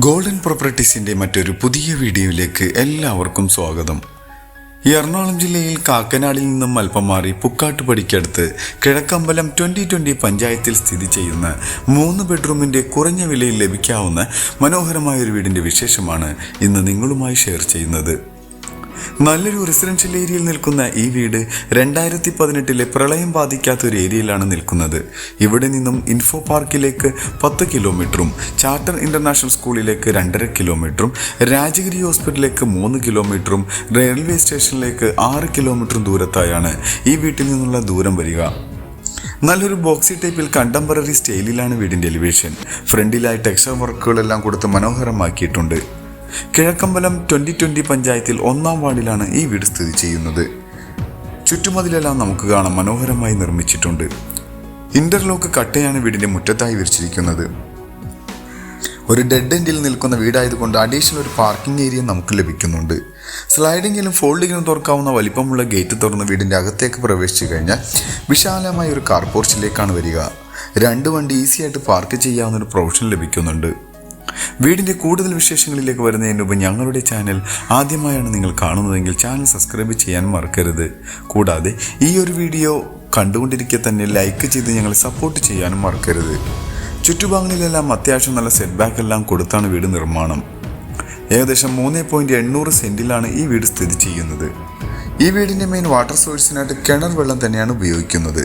Golden പ്രോപ്പർട്ടീസിൻ്റെ മറ്റൊരു പുതിയ വീഡിയോയിലേക്ക് എല്ലാവർക്കും സ്വാഗതം. എറണാകുളം ജില്ലയിൽ കാക്കനാടിൽ നിന്നും അല്പം മാറി പുക്കാട്ടുപടിക്കടുത്ത് കിഴക്കമ്പലം 2020 പഞ്ചായത്തിൽ സ്ഥിതി ചെയ്യുന്ന 3 ബെഡ്റൂമിൻ്റെ കുറഞ്ഞ വിലയിൽ ലഭിക്കാവുന്ന മനോഹരമായൊരു വീടിൻ്റെ വിശേഷമാണ് ഇന്ന് നിങ്ങളുമായി ഷെയർ ചെയ്യുന്നത്. നല്ലൊരു റെസിഡൻഷ്യൽ ഏരിയയിൽ നിൽക്കുന്ന ഈ വീട് 2018 പ്രളയം ബാധിക്കാത്ത ഒരു ഏരിയയിലാണ് നിൽക്കുന്നത്. ഇവിടെ നിന്നും ഇൻഫോ പാർക്കിലേക്ക് 10 കിലോമീറ്ററും ചാർട്ടർ ഇന്റർനാഷണൽ സ്കൂളിലേക്ക് 2.5 കിലോമീറ്ററും രാജഗിരി ഹോസ്പിറ്റലിലേക്ക് 3 കിലോമീറ്ററും റെയിൽവേ സ്റ്റേഷനിലേക്ക് 6 കിലോമീറ്ററും ദൂരത്തായാണ് ഈ വീട്ടിൽ നിന്നുള്ള ദൂരം വരിക. നല്ലൊരു ബോക്സി ടൈപ്പിൽ കണ്ടംപററി സ്റ്റൈലിലാണ് വീടിൻ്റെ എലിവേഷൻ. ഫ്രണ്ടിലായി ടെക്സ്ചർ വർക്കുകളെല്ലാം കൊടുത്ത് മനോഹരമാക്കിയിട്ടുണ്ട്. കിഴക്കമ്പലം 2020 പഞ്ചായത്തിൽ 1-ാം വാർഡിലാണ് ഈ വീട് സ്ഥിതി ചെയ്യുന്നത്. ചുറ്റുമതിലെല്ലാം നമുക്ക് കാണാം മനോഹരമായി നിർമ്മിച്ചിട്ടുണ്ട്. ഇന്റർലോക്ക് കട്ടയാണ് വീടിന്റെ മുറ്റത്തായി വിരിച്ചിരിക്കുന്നത്. ഒരു ഡെഡ് എൻഡിൽ നിൽക്കുന്ന വീടായതുകൊണ്ട് അഡീഷണൽ ഒരു പാർക്കിംഗ് ഏരിയ നമുക്ക് ലഭിക്കുന്നുണ്ട്. സ്ലൈഡിങ്ങിലും ഫോൾഡിങ്ങിലും തുറക്കാവുന്ന വലിപ്പമുള്ള ഗേറ്റ് തുറന്ന് വീടിന്റെ അകത്തേക്ക് പ്രവേശിച്ചു കഴിഞ്ഞാൽ വിശാലമായ ഒരു കാർ പോർച്ചിലേക്കാണ് വരിക. 2 വണ്ടി ഈസി ആയിട്ട് പാർക്ക് ചെയ്യാവുന്ന ഒരു പ്രൊവിഷൻ ലഭിക്കുന്നുണ്ട്. വീടിൻ്റെ കൂടുതൽ വിശേഷങ്ങളിലേക്ക് വരുന്നതിന് മുമ്പ് ഞങ്ങളുടെ ചാനൽ ആദ്യമായാണ് നിങ്ങൾ കാണുന്നതെങ്കിൽ ചാനൽ സബ്സ്ക്രൈബ് ചെയ്യാൻ മറക്കരുത്. കൂടാതെ ഈ ഒരു വീഡിയോ കണ്ടുകൊണ്ടിരിക്കെ തന്നെ ലൈക്ക് ചെയ്ത് ഞങ്ങളെ സപ്പോർട്ട് ചെയ്യാനും മറക്കരുത്. ചുറ്റുഭാഗങ്ങളിലെല്ലാം അത്യാവശ്യം നല്ല സെറ്റ് ബാക്ക് എല്ലാം കൊടുത്താണ് വീട് നിർമ്മാണം. ഏകദേശം 3.800 സെൻറ്റിലാണ് ഈ വീട് സ്ഥിതി ചെയ്യുന്നത്. ഈ വീടിൻ്റെ മെയിൻ വാട്ടർ സോഴ്സിനായിട്ട് കിണർ വെള്ളം തന്നെയാണ് ഉപയോഗിക്കുന്നത്.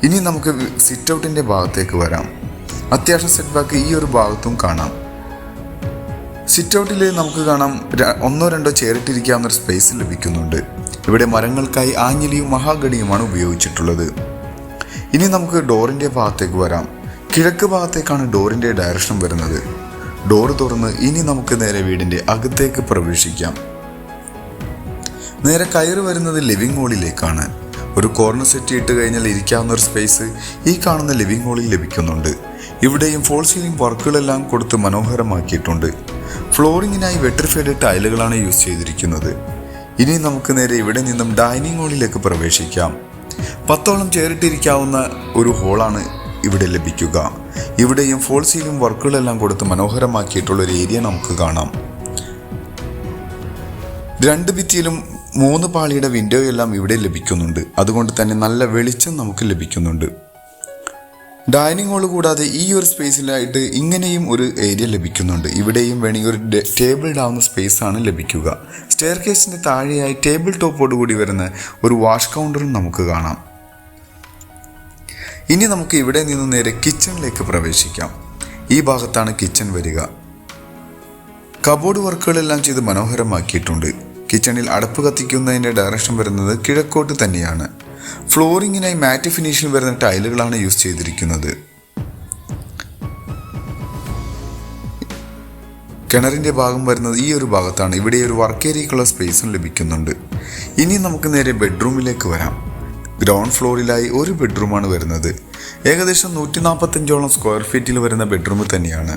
ഇനി നമുക്ക് സിറ്റ് ഔട്ടിൻ്റെ ഭാഗത്തേക്ക് വരാം. അത്യാവശ്യം സെറ്റ് ബാക്ക് ഈ ഒരു ഭാഗത്തും കാണാം. സിറ്റ് ഔട്ടിൽ നമുക്ക് കാണാം 1-2 ചെയറിട്ടിരിക്കാവുന്ന ഒരു സ്പേസ് ലഭിക്കുന്നുണ്ട്. ഇവിടെ മരങ്ങൾക്കായി ആഞ്ഞിലിയും മഹാഗണിയുമാണ് ഉപയോഗിച്ചിട്ടുള്ളത്. ഇനി നമുക്ക് ഡോറിൻ്റെ ഭാഗത്തേക്ക് വരാം. കിഴക്ക് ഭാഗത്തേക്കാണ് ഡോറിൻ്റെ ഡയറക്ഷൻ വരുന്നത്. ഡോറ് തുറന്ന് ഇനി നമുക്ക് നേരെ വീടിൻ്റെ അകത്തേക്ക് പ്രവേശിക്കാം. നേരെ കയറി വരുന്നത് ലിവിംഗ് ഹാളിലേക്കാണ്. ഒരു കോർണർ സെറ്റ് ഇട്ട് കഴിഞ്ഞാൽ ഇരിക്കാവുന്ന ഒരു സ്പേസ് ഈ കാണുന്ന ലിവിംഗ് ഹാളിൽ ലഭിക്കുന്നുണ്ട്. ഇവിടെയും ഫോൾ സീലിംഗ് വർക്കുകളെല്ലാം കൊടുത്ത് മനോഹരമാക്കിയിട്ടുണ്ട്. ഫ്ലോറിങ്ങിനായി വെട്രിഫൈഡ് ടൈലുകളാണ് യൂസ് ചെയ്തിരിക്കുന്നത്. ഇനി നമുക്ക് നേരെ ഇവിടെ നിന്നും ഡൈനിങ് ഹാളിലേക്ക് പ്രവേശിക്കാം. 10ഓളം ചെയറിട്ടിരിക്കാവുന്ന ഒരു ഹോളാണ് ഇവിടെ ലഭിക്കുക. ഇവിടെയും ഫോൾ സീലിംഗ് വർക്കുകളെല്ലാം കൊടുത്ത് മനോഹരമാക്കിയിട്ടുള്ള ഒരു ഏരിയ നമുക്ക് കാണാം. 2 ഭിത്തിയിലും 3 പാളിയുടെ വിൻഡോ എല്ലാം ഇവിടെ ലഭിക്കുന്നുണ്ട്. അതുകൊണ്ട് തന്നെ നല്ല വെളിച്ചം നമുക്ക് ലഭിക്കുന്നുണ്ട്. ഡൈനിങ് ഹാൾ കൂടാതെ ഈ ഒരു സ്പേസിലായിട്ട് ഇങ്ങനെയും ഒരു ഏരിയ ലഭിക്കുന്നുണ്ട്. ഇവിടെയും വേണമെങ്കിൽ ഒരു ടേബിൾ ഇടാവുന്ന സ്പേസ് ആണ് ലഭിക്കുക. സ്റ്റെയർ കേസിൻ്റെ താഴെയായി ടേബിൾ ടോപ്പോട് കൂടി വരുന്ന ഒരു വാഷ് കൗണ്ടറും നമുക്ക് കാണാം. ഇനി നമുക്ക് ഇവിടെ നിന്ന് നേരെ കിച്ചണിലേക്ക് പ്രവേശിക്കാം. ഈ ഭാഗത്താണ് കിച്ചൺ വരിക. കബോർഡ് വർക്കുകളെല്ലാം ചെയ്ത് മനോഹരമാക്കിയിട്ടുണ്ട്. കിച്ചണിൽ അടുപ്പ് കത്തിക്കുന്നതിൻ്റെ ഡയറക്ഷൻ വരുന്നത് കിഴക്കോട്ട് തന്നെയാണ്. ഫ്ലോറിങ്ങിനായി മാറ്റ് ഫിനിഷിൽ വരുന്ന ടൈലുകളാണ് യൂസ് ചെയ്തിരിക്കുന്നത്. കിണറിൻ്റെ ഭാഗം വരുന്നത് ഈ ഒരു ഭാഗത്താണ്. ഇവിടെ ഒരു വർക്ക് ഏരിയക്കുള്ള സ്പേസും ലഭിക്കുന്നുണ്ട്. ഇനി നമുക്ക് നേരെ ബെഡ്റൂമിലേക്ക് വരാം. ഗ്രൗണ്ട് ഫ്ലോറിലായി ഒരു ബെഡ്റൂമാണ് വരുന്നത്. ഏകദേശം 145ഓളം സ്ക്വയർ ഫീറ്റിൽ വരുന്ന ബെഡ്റൂം തന്നെയാണ്.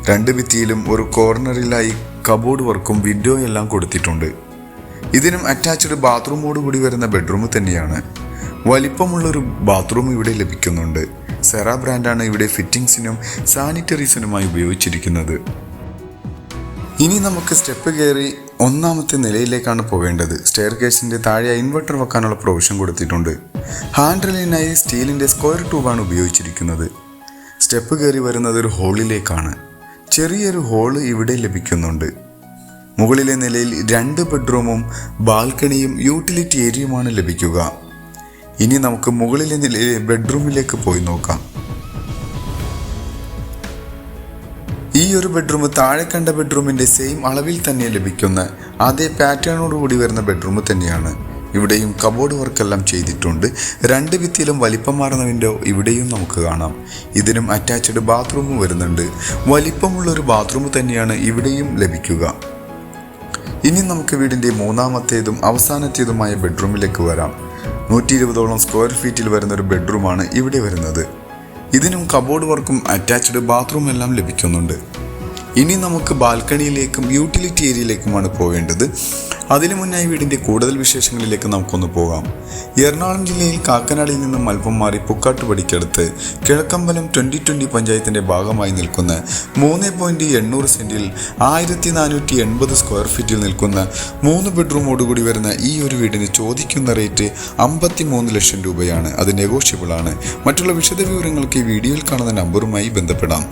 2 ഭിത്തിയിലും ഒരു കോർണറിലായി കബോർഡ് വർക്കും വിൻഡോ എല്ലാം കൊടുത്തിട്ടുണ്ട്. ഇതിനും അറ്റാച്ച്ഡ് ബാത്റൂമോട് കൂടി വരുന്ന ബെഡ്റൂം തന്നെയാണ്. വലിപ്പമുള്ളൊരു ബാത്റൂം ഇവിടെ ലഭിക്കുന്നുണ്ട്. സെറ ബ്രാൻഡാണ് ഇവിടെ ഫിറ്റിംഗ്സിനും സാനിറ്ററീസിനുമായി ഉപയോഗിച്ചിരിക്കുന്നത്. ഇനി നമുക്ക് സ്റ്റെപ്പ് കയറി 1-ാമത്തെ നിലയിലേക്കാണ് പോകേണ്ടത്. സ്റ്റെയർ കേസിൻ്റെ താഴെ ഇൻവെർട്ടർ വെക്കാനുള്ള പ്രൊവിഷൻ കൊടുത്തിട്ടുണ്ട്. ഹാൻഡ് റെയിലിനായി സ്റ്റീലിൻ്റെ സ്ക്വയർ ട്യൂബാണ് ഉപയോഗിച്ചിരിക്കുന്നത്. സ്റ്റെപ്പ് കയറി വരുന്നത് ഒരു ഹോളിലേക്കാണ്. ചെറിയൊരു ഹോള് ഇവിടെ ലഭിക്കുന്നുണ്ട്. മുകളിലെ നിലയിൽ 2 ബെഡ്റൂമും ബാൽക്കണിയും യൂട്ടിലിറ്റി ഏരിയയുമാണ് ലഭിക്കുക. ഇനി നമുക്ക് മുകളിലെ നിലയിലെ ബെഡ്റൂമിലേക്ക് പോയി നോക്കാം. ഈ ഒരു ബെഡ്റൂം താഴെ കണ്ട ബെഡ്റൂമിൻ്റെ സെയിം അളവിൽ തന്നെ ലഭിക്കുന്ന അതേ പാറ്റേണോട് കൂടി വരുന്ന ബെഡ്റൂം തന്നെയാണ്. ഇവിടെയും കബോർഡ് വർക്കെല്ലാം ചെയ്തിട്ടുണ്ട്. 2 ഭിത്തിയിലും വലിപ്പം മാറുന്ന വിൻഡോ ഇവിടെയും നമുക്ക് കാണാം. ഇതിനും അറ്റാച്ച്ഡ് ബാത്റൂമും വരുന്നുണ്ട്. വലിപ്പമുള്ളൊരു ബാത്റൂം തന്നെയാണ് ഇവിടെയും ലഭിക്കുക. ഇനി നമുക്ക് വീടിൻ്റെ 3-ാമത്തേതും അവസാനത്തേതുമായ ബെഡ്റൂമിലേക്ക് വരാം. 120ഓളം സ്ക്വയർ ഫീറ്റിൽ വരുന്ന ഒരു ബെഡ്റൂമാണ് ഇവിടെ വരുന്നത്. ഇതിനും കബോർഡ് വർക്കും അറ്റാച്ച്ഡ് ബാത്റൂം എല്ലാം ലഭിക്കുന്നുണ്ട്. ഇനി നമുക്ക് ബാൽക്കണിയിലേക്കും യൂട്ടിലിറ്റി ഏരിയയിലേക്കുമാണ് പോവേണ്ടത്. അതിനു മുന്നായി വീടിൻ്റെ കൂടുതൽ വിശേഷങ്ങളിലേക്ക് നമുക്കൊന്ന് പോകാം. എറണാകുളം ജില്ലയിൽ കാക്കനാടിൽ നിന്നും അല്പം മാറി പുക്കാട്ടുപടിക്കടുത്ത് കിഴക്കമ്പലം 2020 പഞ്ചായത്തിൻ്റെ ഭാഗമായി നിൽക്കുന്ന 3.800 സെൻറ്റിൽ 1480 സ്ക്വയർ ഫീറ്റിൽ നിൽക്കുന്ന 3 ബെഡ്റൂമോടുകൂടി വരുന്ന ഈ ഒരു വീടിന് ചോദിക്കുന്ന റേറ്റ് 53 ലക്ഷം രൂപയാണ്. അത് നെഗോഷ്യബിൾ ആണ്. മറ്റുള്ള വിശദവിവരങ്ങൾക്ക് ഈ വീഡിയോയിൽ കാണുന്ന നമ്പറുമായി ബന്ധപ്പെടാം.